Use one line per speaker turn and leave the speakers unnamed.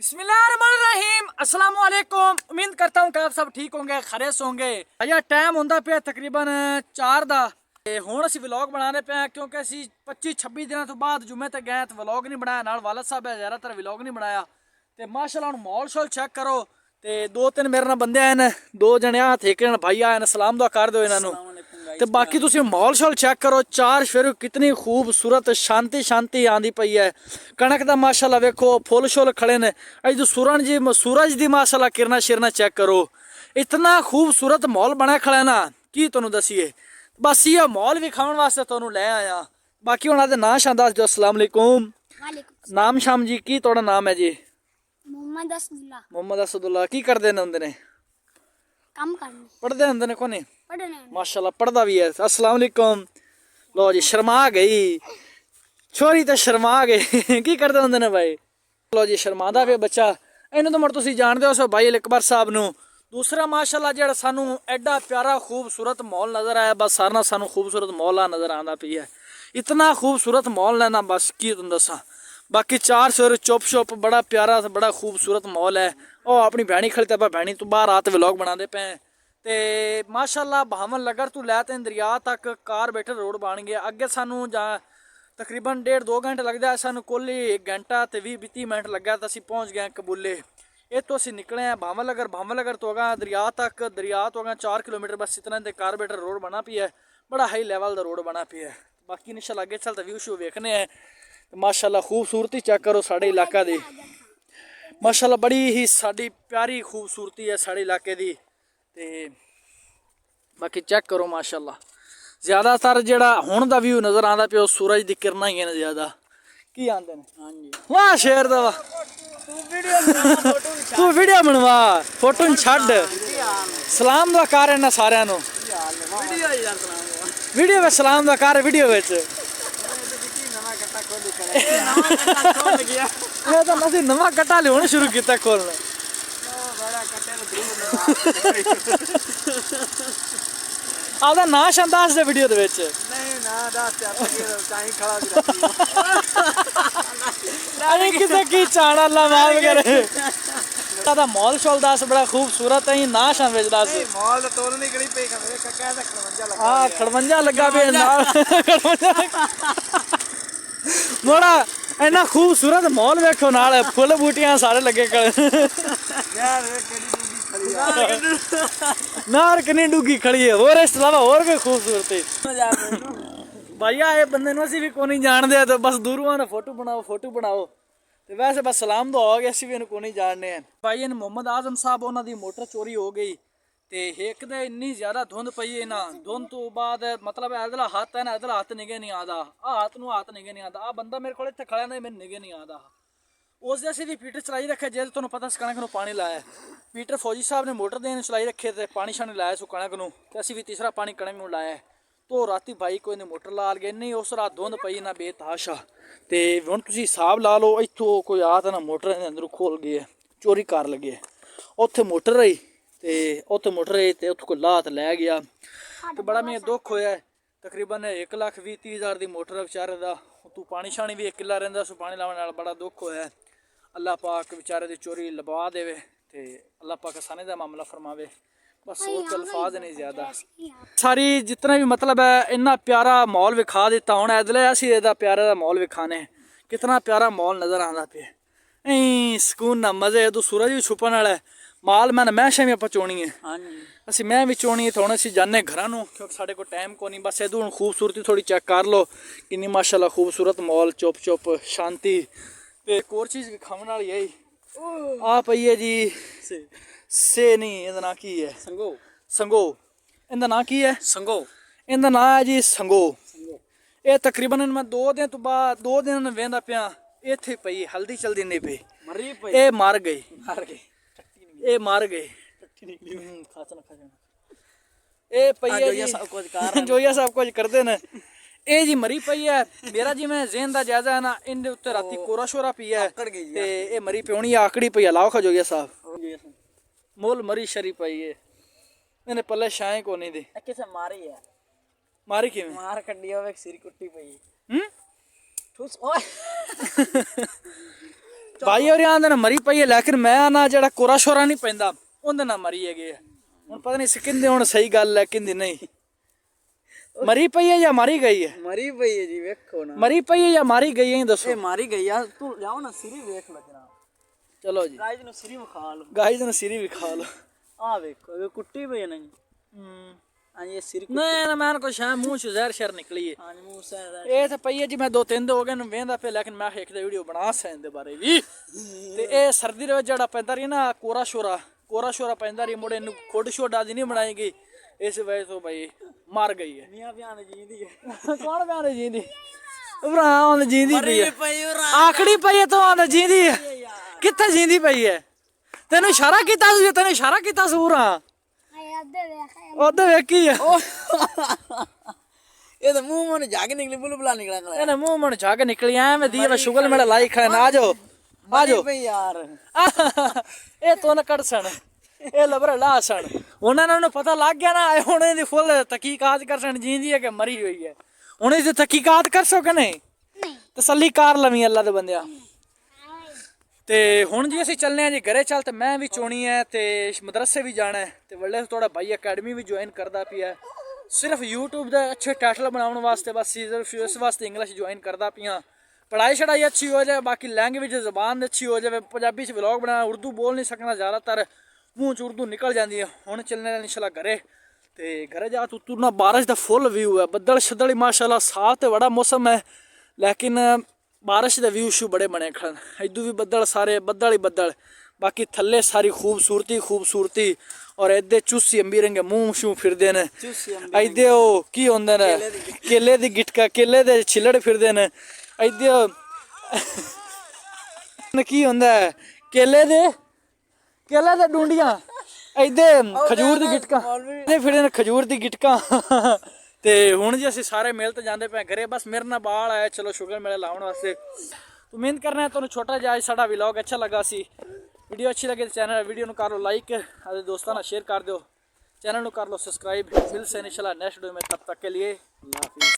बिस्मिल्लाहिर्रहमानिर्रहीम अस्सलाम वालेकुम। उम्मीद करता हूँ कि आप सब ठीक होंगे, खरेस होंगे। अजा टाइम होंदा पे तकरीबन 4 दा ते हुण असीं व्लॉग बनाने पे क्योंकि असीं 25-26 दिनों तो बाद जुम्मे ते गए तो व्लॉग नहीं बनाया, नाल वालद साहब है ज़्यादातर व्लॉग नहीं बनाया। ते माशाल्लाह हुण मॉल शॉल चेक करो ते 2-3 मेरे नाल बंदे आए न, 2 जने आ ठेके नाल भाई आए न, सलाम दुआ कर दो इन्हां नूं। ते बाकी तुसीं मॉल शॉल चेक करो, चार शेर कितनी खूबसूरत शांति शांति आंदी पई है। कणक दा माशाल्लाह वेखो फुल शुल खड़े ने। अज तो सूरज दी माशाल्लाह किरना शिरना चेक करो, इतना खूबसूरत मॉल बना खड़ा है ना की तुहानूं दसीए। बस ये मॉल विखाउण वास्ते तुहानूं लै आया। बाकी हुण आदे नाम शाम दस दो। अस्सलाम वालेकुम। नाम शाम जी की तुहाडा नाम है जी?
मोहम्मद असदुल्ला।
मोहम्मद असदुल्ला। की करदे ने हुंदे ने?
काम करने
पढ़दे हुंदे ने कोनी?
पढ़ने
माशाल्लाह पढ़दा भी है। अस्सलाम वालेकुम। लो जी शर्मा गई छोरी तो शर्मा गई की करदे हुंदे ने भाई? लो जी शर्मादा पे बच्चा। इन्हूं तो मुड़ तुसीं जानदे हो सो भाई अकबर साहब नूं। दूसरा माशाल्लाह जेड़ा सानू एडा प्यारा खूबसूरत मॉल नज़र आया, बस सारा सानू खूबसूरत मॉल नज़र आंदा पई है। इतना खूबसूरत मॉल है ना बस की तुहानूं दसां। बाकी 4 सौ चुप चुप बड़ा प्यारा बड़ा खूबसूरत मॉल है। और अपनी भैनी खड़ी ते भैनी तो बाहर आते व्लॉग बनाते पे ते माशाल्लाह भावन लगर तू लैते दरिया तक कार बैठे रोड बन गया। अगे सानू जा तकरीबन 1.5-2 घंटे लगता है, सानू कुल 1 घंटा तो 20-30 मिनट लग्या तो असीं पहुँच गए कबूले। इतों असीं निकले हैं भावन लगर तो अगा दरिया तक, दरिया तो अगा 4 किलोमीटर बस इतना ते कारबेटर रोड बना पी है। बड़ा हाई लेवल का रोड बना पी है। बाकी इंशाल्लाह अगे चलते व्यू शू वेखने हैं। माशाल्लाह खूबसूरती चेक करो साढ़े इलाका दी। माशाल्लाह बड़ी ही साड़ी प्यारी खूबसूरती है साढ़े इलाके दी। ते बाकी चेक करो माशाल्लाह ज़्यादातर जेड़ा हुण दा व्यू नज़र आंदा पिया सूरज दी किरणां ही ने ज़्यादा। की आंदे ने? हां जी वाह शेर दा वाह। तू वीडियो बनवा फोटो छड्ड। सलाम दा कर इन्हां सारियां नूं। वीडियो में सलाम दा कर वीडियो विच। मैं तो असीं नवां कट्टा लियाना शुरू कीता खोलना। आपदा नाम शाम दस दे वीडियो दे विच। नहीं ना दस ते आप ताई खड़ा भी अरे किसे की चाण अल्लाह माफ करे। दादा मॉल शॉल दस बड़ा खूबसूरत है ना शाम विच दस। मॉल तो तोड़ नहीं गई पे कमरे कक्का दा खड़वंजा लगा। हां खड़वंजा लगा पे नाल बड़ा इन्ना खूबसूरत मॉल वेखो नाल फुल बूटियां सारे लगे यार नार कितनी डूगी खड़ी है। और इस अलावा और भी खूबसूरती भैया ये बंदे असीं भी को नहीं जानते तो बस दूरों ने फोटो बनाओ तो वैसे बस सलाम तो हो गया, असीं भी को नहीं जानते हैं। भाई इन मोहम्मद आजम साहब उन्होंने मोटर चोरी हो गई तो एक तो इन्नी ज़्यादा धुंध पई है ना, धुंध तो बाद मतलब इधला हाथ है ना इधला हाथ निगे नहीं आता, हाथ निगे नहीं आता। बंदा मेरे को इतने खड़ा नहीं मेरे निगे नहीं आता। उस जैसे भी पीटर चलाई रखे जे तुहानूं पता कणक नूं पानी लाया। पीटर फौजी साहब ने मोटर देन चलाई रखे थे पानी शानी लाया सो कणक नूं ते असीं भी तीसरा पानी कणक नूं लाया। तो राती भाई कोई ने मोटर ला गए नहीं, उस रात धुंध पई ना बेतहाशा। तो हुण तुसीं हिसाब ला लो इत्थों कोई आ तो ना मोटर दे अंदरों खोल गए चोरी कर लगे। उत्थे मोटर रही तो उत्थों कोई ला तो लै गया। तो बड़ा मैं दुख होया। तकरीबन 1,20,30,000 की मोटर बेचारे का। तू पानी शानी भी 1 किला रहिंदा सो पानी लाने नाल बड़ा दुख होया। अल्लाह पाक बेचारे दी चोरी लबा देवे ते अल्लाह पाक आसानी दा मामला फरमावे। बस और कोई अल्फाज नहीं ज़्यादा। सारी जितना भी मतलब है इन्ना प्यारा मॉल विखा दिता। हुण इधले असीं इहदा प्यारा दा मॉल विखाने कितना प्यारा मॉल नज़र आंदा पे। सुकून ना मज़े तो सूरज भी छुपन वाला है। माल मैशां भी आपां चोनी है। असीं मैं भी चोनी है तो हुण असीं जाने घरां नूं क्योंकि साढ़े कोल टाइम को नहीं। बस इदू हुण खूबसूरती थोड़ी चेक कर लो किन्नी माशाल्लाह खूबसूरत मॉल चुप चुप शांति। एक और चीज़ विखावन वाली है आ पई है जी से नहीं इहदा नां की है? संगो इहदा नां की है? संगो इहदा नां है जी संगो। ये तकरीबन मैं 2 दिन तो बाद 2 दिन वेंदा पिया इत्थे पई हल्दी चलदी नहीं पई। ये मर गई ये मर गई ये पई है जी जोइया सब कुछ करते ने। ये जी मरी पई है। मेरा जी मैं ज़हन दा जायजा है ना इनके उत्ते राती कोरा शोरा पिया है ते ये मरी प्योनी आकड़ी पई है। लाओ खा जोइया साहब मोल मरी शरी पई है। इन्हें पल्ले शाएं को नहीं दी
किसे मारी है।
मारी किवें?
मार कड्डी होवे सिर कुट्टी पई।
हम्म
ठुस ओए
ਭਾਈ ਹੋਰੀ ਆਂਦੇ ਨੇ ਮਰੀ ਪਈ ਹੈ ਲੇਕਿਨ ਮੈਂ ਨਾ ਜਿਹੜਾ ਕੋਰਾ ਸ਼ੋਰਾ ਨਹੀਂ ਪੈਂਦਾ ਉਹਦੇ ਨਾਲ ਮਰੀ ਹੈਗੇ ਆ। ਹੁਣ ਪਤਾ ਨਹੀਂ ਕਿੰਦੇ ਹੁਣ ਸਹੀ ਗੱਲ ਹੈ ਕਿੰਦੀ ਨਹੀਂ। ਮਰੀ ਪਈ ਹੈ ਜਾਂ ਮਾਰੀ ਗਈ ਹੈ?
ਮਰੀ ਪਈ ਹੈ ਜੀ, ਵੇਖੋ ਨਾ।
ਮਰੀ ਪਈ ਹੈ ਜਾਂ ਮਾਰੀ ਗਈ ਹੈ ਦੱਸੋ।
ਇਹ ਮਾਰੀ ਗਈ ਆ, ਤੂੰ ਜਾਓ ਨਾ ਸਿਰੀ ਵੇਖ ਲੈ ਜਰਾ।
ਚਲੋ ਜੀ
ਗਾਇਜ਼ ਨੂੰ ਸਿਰੀ ਵਿਖਾ ਲਓ।
ਗਾਇਜ਼ ਨੂੰ ਸਿਰੀ ਵੀ ਖਾ ਲਓ।
ਆ ਵੇਖੋ ਇਹ ਕੁੱਟੀ ਪਈ ਹੈ ਨਾ ਜੀ। ਹਾਂ ਇਹ ਸਿਰੀ
ਨਹੀਂ ਨਾ ਮੈਂ ਕੋਈ ਸ਼ਾਮ ਮੂੰਹ ਚ ਜ਼ਹਿਰ ਸ਼ਰ ਨਿਕਲੀ ਹੈ।
ਹਾਂ ਮੂੰਹ ਸੇ
ਇਹ ਤਾਂ ਪਈ ਹੈ ਜੀ ਮੈਂ 2-3 ਹੋ ਗਏ ਨੂੰ ਵੇਂਦਾ ਪਿਆ ਲੇਕਿਨ ਮੈਂ ਇੱਕ ਵੀਡੀਓ ਬਣਾ ਸੈਨ ਦੇ ਬਾਰੇ ਵੀ। ਤੇ ਇਹ ਸਰਦੀ ਦੇ ਵਿੱਚ ਜਿਹੜਾ ਪੈਂਦਾ ਰਹੀ ਨਾ ਕੋਰਾ ਸ਼ੋਰਾ ਪੈਂਦਾ ਰਹੀ ਮੁੰਡੇ ਨੂੰ ਖੁੱਡ ਛੋਡਾ ਦੀ ਨਹੀਂ ਬਣਾਈ ਗਈ ਇਸ ਵਜ੍ਹਾ ਤੋਂ ਭਾਈ ਮਰ ਗਈ ਹੈ।
ਮੀਆਂ ਬਿਆਨ ਜੀਂਦੀ ਹੈ।
ਕੌਣ ਬਿਆਨ ਜੀਂਦੀ? ਭਰਾ ਉਹਨੇ ਜੀਂਦੀ ਪਈ ਹੈ।
ਪਈ
ਆਖੜੀ ਪਈ ਹੈ ਤਾਂ ਉਹਨੇ ਜੀਂਦੀ ਹੈ। ਕਿੱਥੇ ਜੀਂਦੀ ਪਈ ਹੈ? ਤੈਨੂੰ ਇਸ਼ਾਰਾ ਕੀਤਾ ਸੀ, ਤੈਨੂੰ ਇਸ਼ਾਰਾ ਕੀਤਾ ਸੂਰਾ ਉਹਦੇ ਵੇਖੀ ਹੈ।
ਇਹ ਤਾਂ ਮੂੰਹ ਮਨ ਜਾ ਕੇ ਨਿਕਲੀ ਬੁਲਬੁਲਾ ਨਿਕਲਿਆ।
ਇਹਨੇ ਮੂੰਹ ਮਣ ਝਾਕ ਨਿਕਲੀ ਐਵੇਂ ਦੀ ਵਾ ਸ਼ੁਗਲ ਮੇਰਾ ਲਾਈ ਖਾਣ ਆ ਜਾਓ ਆ ਜਾਓ
ਬਈ ਯਾਰ
ਇਹ ਤੋਂ ਨਾ ਕੱਢ ਸਣ ਇਹ ਲਬਰ ਲਾ ਸਣ ਉਹਨਾਂ ਨੂੰ ਪਤਾ ਲੱਗ ਗਿਆ ਨਾ ਹੁਣ ਇਹਦੀ ਫੁੱਲ ਤਹਿਕੀਕਾਤ ਕਰ ਸਣ ਜੀਂਦੀ ਹੈ ਕਿ ਮਰੀ ਹੋਈ ਹੈ। ਹੁਣ ਇਹਦੀ ਤਹਿਕੀਕਾਤ ਕਰ ਸੋ ਕਿ ਨਹੀਂ? ਤਸੱਲੀ ਕਰ ਲਵੀਂ ਅੱਲਾ ਦੇ ਬੰਦਿਆ। ਤੇ ਹੁਣ ਜੀ ਅਸੀਂ ਚੱਲਨੇ ਆ ਜੀ ਘਰੇ ਚੱਲ ਤੇ ਮੈਂ ਵੀ ਚੋਣੀ ਹੈ ਤੇ ਮਦਰਸੇ ਵੀ ਜਾਣਾ ਹੈ ਤੇ ਵੱਡੇ ਥੋੜਾ ਭਾਈ ਅਕੈਡਮੀ ਵੀ ਜੁਆਇਨ ਕਰਦਾ ਪਿਆ ਸਿਰਫ YouTube ਦਾ ਅੱਛੇ ਟਾਈਟਲ ਬਣਾਉਣ ਵਾਸਤੇ ਬਸ ਸਿਰਫ ਇਸ ਵਾਸਤੇ ਇੰਗਲਿਸ਼ ਜੁਆਇਨ ਕਰਦਾ ਪਿਆ। पढ़ाई शढ़ाई अच्छी हो जाए बाकी लैंग्वेज जबान अच्छी हो जाए पंजाबी च व्लॉग बना उर्दू बोल नहीं सकना ज़्यादातर मूँह च उर्दू निकल जाती है। हुण चलने इंशाल्लाह घरे ते घरे जा तू तुरना बारिश का फुल व्यू है बदल शदल माशाल्लाह साफ तो बड़ा मौसम है लेकिन बारिश के व्यू शू बड़े बने खड़े इदू भी बदल सारे बदल ही बदल बाकी थल्ले सारी खूबसूरती और इदे चूसी अंबी रंगे मूँह शू फिरदे ने इदे की होंदे ने केले दी गिटका केले दे छिलड़ फिरदे ने इदे की होंदा है केले दे डूंडियां इदे खजूर दी गिटका फिरदे ने खजूर दी गिटका ते हुण जी असीं सारे मिल ते जांदे पे घरे बस मेरे नाल बाल आया चलो शुगर मेले लाउण वास्ते उम्मीद करना है तुहानूं छोटा जिहा साडा व्लॉग अच्छा लगा सी वीडियो अच्छी लगे तो चैनल वीडियो नूं कर लो लाइक अपने दोस्तों नाल शेयर कर दो चैनल नूं कर लो सब्सक्राइब मिलते हैं इंशाल्लाह नेक्स्ट वीडियो में तब तक के लिए अल्लाह हाफिज़।